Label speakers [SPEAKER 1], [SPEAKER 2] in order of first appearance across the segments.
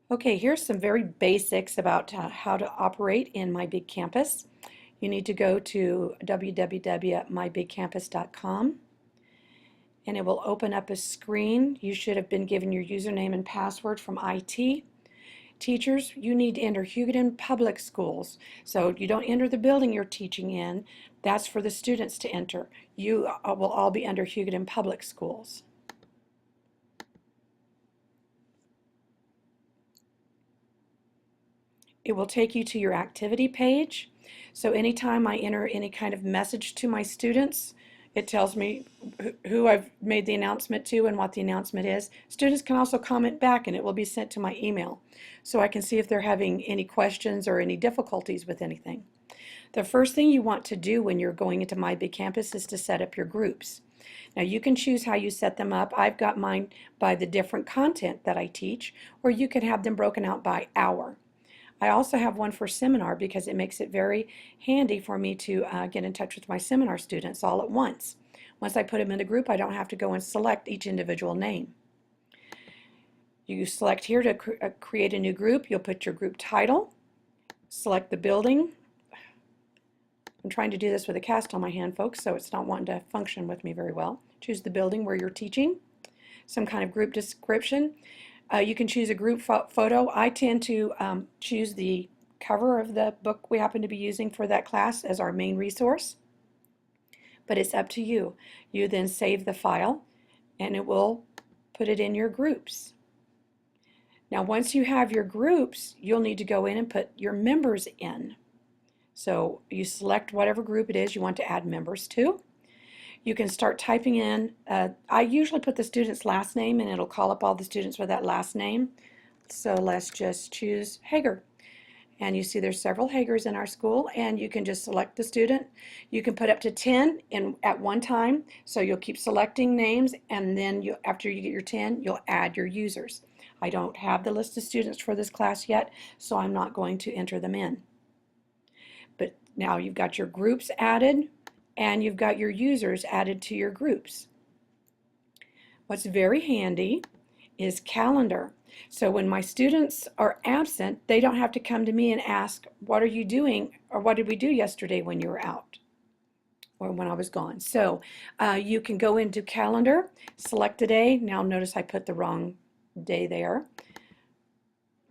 [SPEAKER 1] Okay, here's some very basics about how to operate in My Big Campus. You need to go to www.mybigcampus.com and it will open up a screen. You should have been given your username and password from IT. Teachers, you need to enter Hugoton Public Schools. So you don't enter the building you're teaching in. That's for the students to enter. You will all be under Hugoton Public Schools. It will take you to your activity page. So anytime I enter any kind of message to my students, it tells me who I've made the announcement to and what the announcement is. Students can also comment back and it will be sent to my email so I can see if they're having any questions or any difficulties with anything. The first thing you want to do when you're going into My Big Campus is to set up your groups. Now you can choose how you set them up. I've got mine by the different content that I teach, or you can have them broken out by hour. I also have one for seminar because it makes it very handy for me to get in touch with my seminar students all at once. Once I put them in a group, I don't have to go and select each individual name. You select here to create a new group. You'll put your group title, select the building. I'm trying to do this with a cast on my hand, folks, so it's not wanting to function with me very well. Choose the building where you're teaching, some kind of group description. You can choose a group photo. I tend to choose the cover of the book we happen to be using for that class as our main resource, but it's up to you. You then save the file and it will put it in your groups. Now once you have your groups, you'll need to go in and put your members in. So you select whatever group it is you want to add members to. You can start typing in, I usually put the student's last name and it'll call up all the students with that last name. So let's just choose Hager. And you see there's several Hagers in our school and you can just select the student. You can put up to 10 at one time. So you'll keep selecting names and then after you get your 10, you'll add your users. I don't have the list of students for this class yet, so I'm not going to enter them in. But now you've got your groups added and you've got your users added to your groups. What's very handy is calendar. So when my students are absent, they don't have to come to me and ask, what are you doing? Or what did we do yesterday when you were out? Or when I was gone. So you can go into calendar, select a day. Now notice I put the wrong day there.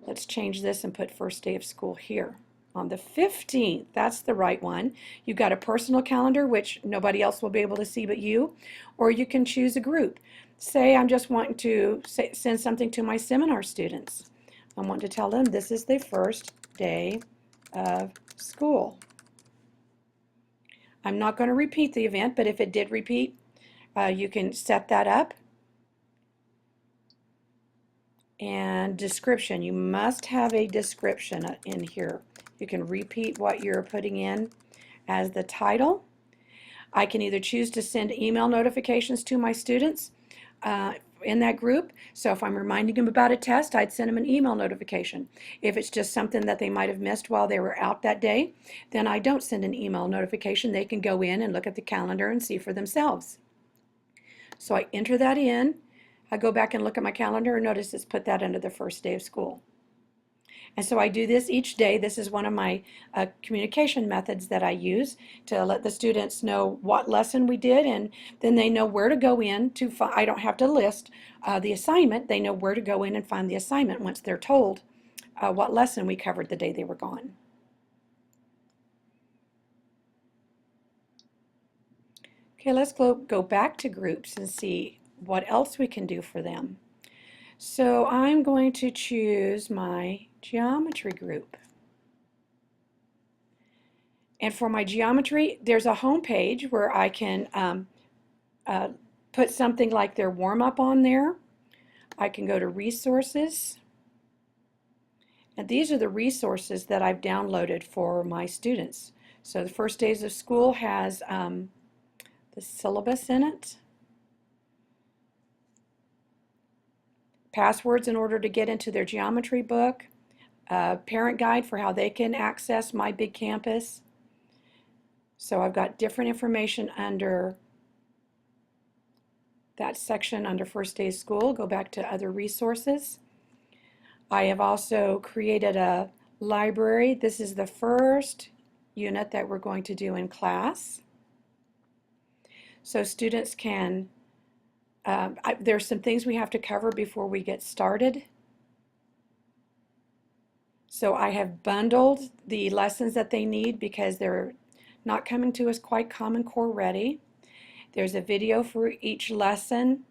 [SPEAKER 1] Let's change this and put first day of school here. On the 15th, that's the right one. You've got a personal calendar, which nobody else will be able to see but you, or you can choose a group. Say I'm just wanting to send something to my seminar students. I want to tell them this is the first day of school. I'm not going to repeat the event, but if it did repeat, you can set that up. And description, you must have a description in here. You can repeat what you're putting in as the title. I can either choose to send email notifications to my students in that group. So if I'm reminding them about a test, I'd send them an email notification. If it's just something that they might have missed while they were out that day, then I don't send an email notification. They can go in and look at the calendar and see for themselves. So I enter that in. I go back and look at my calendar and notice it's put that under the first day of school. And so I do this each day. This is one of my communication methods that I use to let the students know what lesson we did, and then they know where to go in to find. I don't have to list the assignment. They know where to go in and find the assignment once they're told what lesson we covered the day they were gone. Okay, let's go back to groups and see what else we can do for them. So I'm going to choose my geometry group. And for my geometry, there's a home page where I can put something like their warm-up on there. I can go to resources. And these are the resources that I've downloaded for my students. So the first days of school has the syllabus in it. Passwords in order to get into their geometry book, parent guide for how they can access My Big Campus. So I've got different information under that section under first day of school. Go back to other resources. I have also created a library. This is the first unit that we're going to do in class. So students can, there's some things we have to cover before we get started. So I have bundled the lessons that they need because they're not coming to us quite Common Core ready. There's a video for each lesson.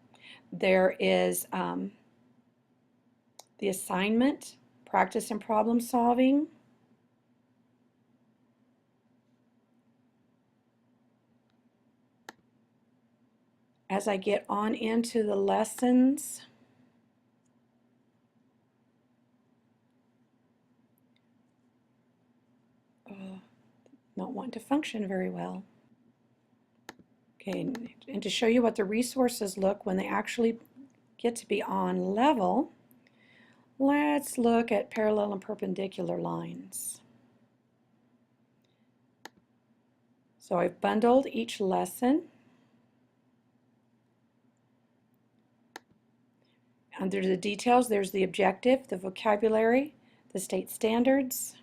[SPEAKER 1] There is the assignment, practice and problem solving. As I get on into the lessons, not wanting to function very well. Okay, and to show you what the resources look when they actually get to be on level, let's look at parallel and perpendicular lines. So I've bundled each lesson. Under the details, there's the objective, the vocabulary, the state standards.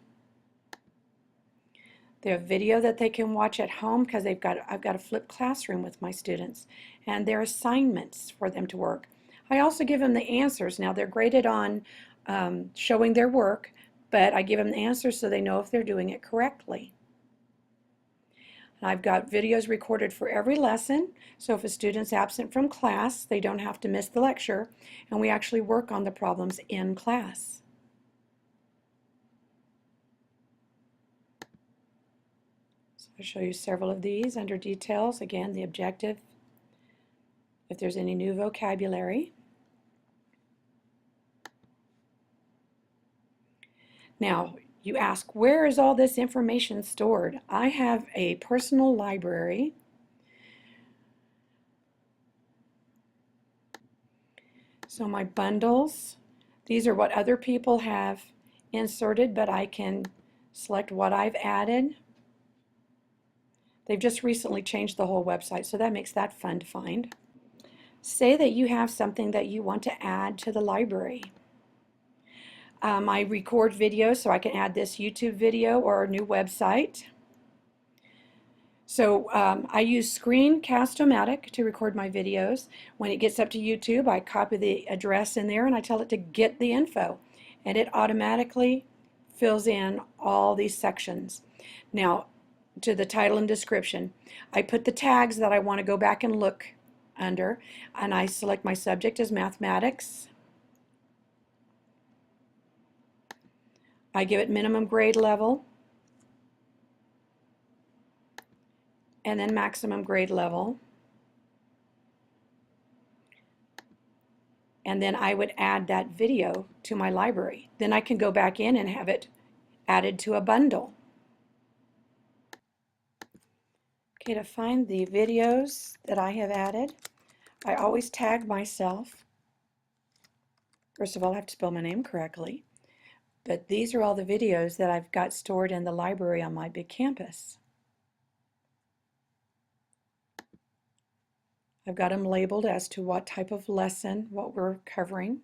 [SPEAKER 1] They have video that they can watch at home because I've got a flipped classroom with my students, and their assignments for them to work. I also give them the answers. Now they're graded on showing their work, but I give them the answers so they know if they're doing it correctly. And I've got videos recorded for every lesson, so if a student's absent from class, they don't have to miss the lecture, and we actually work on the problems in class. I'll show you several of these under details. Again, the objective, if there's any new vocabulary. Now, you ask, where is all this information stored? I have a personal library. So my bundles, these are what other people have inserted, but I can select what I've added. They've just recently changed the whole website, so that makes that fun to find. Say that you have something that you want to add to the library. I record videos, so I can add this YouTube video or a new website. So I use Screencast-O-Matic to record my videos. When it gets up to YouTube, I copy the address in there and I tell it to get the info, and it automatically fills in all these sections. Now, to the title and description, I put the tags that I want to go back and look under, and I select my subject as mathematics. I give it minimum grade level and then maximum grade level. And then I would add that video to my library. Then I can go back in and have it added to a bundle. Okay, to find the videos that I have added, I always tag myself. First of all, I have to spell my name correctly. But these are all the videos that I've got stored in the library on my big campus. I've got them labeled as to what type of lesson, what we're covering.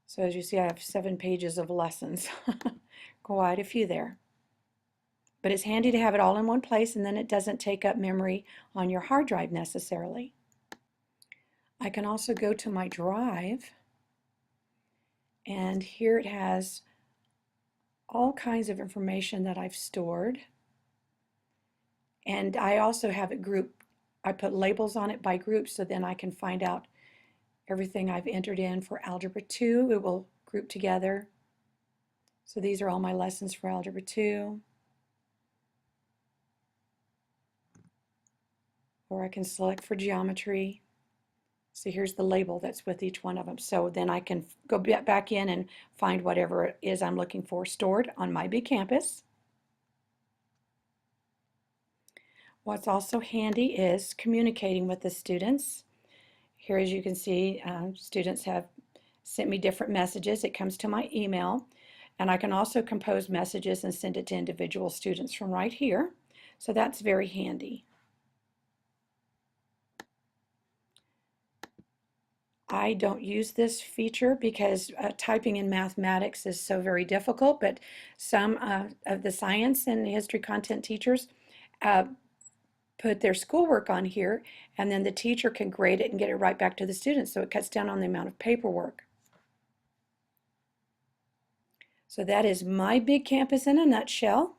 [SPEAKER 1] So as you see, I have 7 pages of lessons. Quite a few there. But it's handy to have it all in one place, and then it doesn't take up memory on your hard drive necessarily. I can also go to my drive, and here it has all kinds of information that I've stored. And I also have it grouped. I put labels on it by group, so then I can find out everything I've entered in for Algebra 2. It will group together. So these are all my lessons for Algebra 2. Or I can select for geometry. So here's the label that's with each one of them. So then I can go back in and find whatever it is I'm looking for stored on my big campus. What's also handy is communicating with the students. Here, as you can see, students have sent me different messages. It comes to my email, and I can also compose messages and send it to individual students from right here. So that's very handy. I don't use this feature because typing in mathematics is so very difficult, but some of the science and history content teachers uh, put their schoolwork on here, and then the teacher can grade it and get it right back to the students, so it cuts down on the amount of paperwork. So that is my big campus in a nutshell.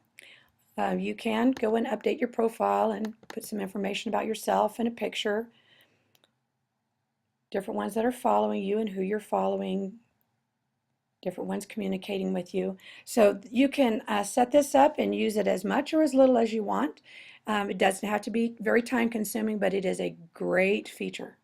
[SPEAKER 1] You can go and update your profile and put some information about yourself and a picture, different ones that are following you and who you're following, different ones communicating with you. So you can set this up and use it as much or as little as you want. It doesn't have to be very time consuming, but it is a great feature.